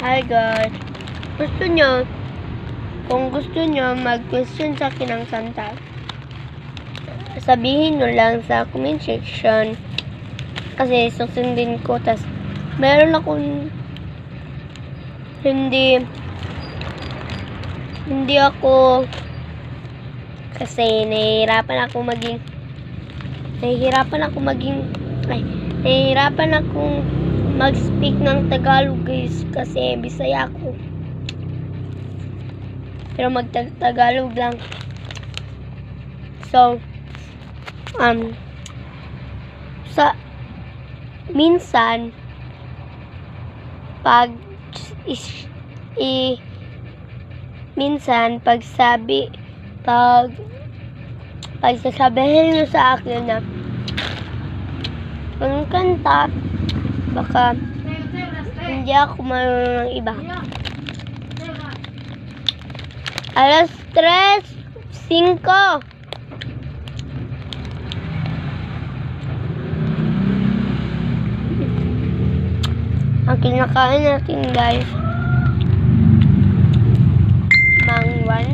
Hi guys. Kung gusto nyo mag-question sa akin ng Santa, sabihin nyo lang sa comment section. Kasi susundin ko. Tas meron akong hindi ako kasi nahihirapan akong mag-speak ng Tagalog guys kasi Bisaya ako. Pero mag-Tagalog lang. So, minsan, pag sasabihin nyo sa akin na ang kanta, baka hindi ako marunong ng iba. Alas 3:05. Ang kinakain natin guys, mangwan,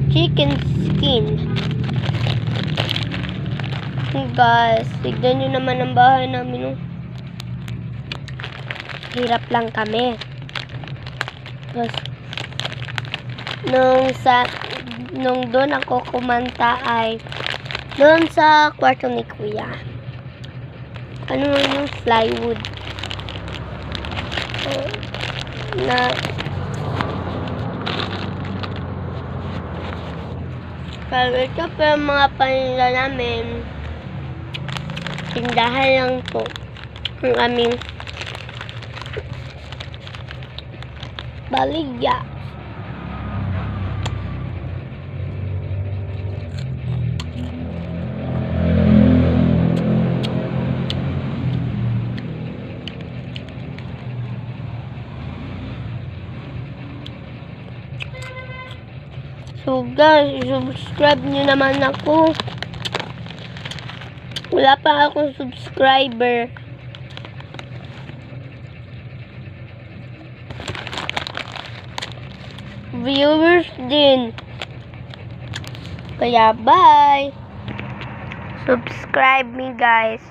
chicken skin. Guys, tignan nyo naman ang bahay namin. Hirap lang kami. Tapos, nung doon ako kumanta ay doon sa kwarto ni Kuya. Ano yung plywood? Pero ito pa yung mga paninda namin. Tindahan lang po ang aming baligya. So guys, subscribe nyo naman ako. Wala pa akong subscriber. Viewers din. Kaya bye. Subscribe me guys.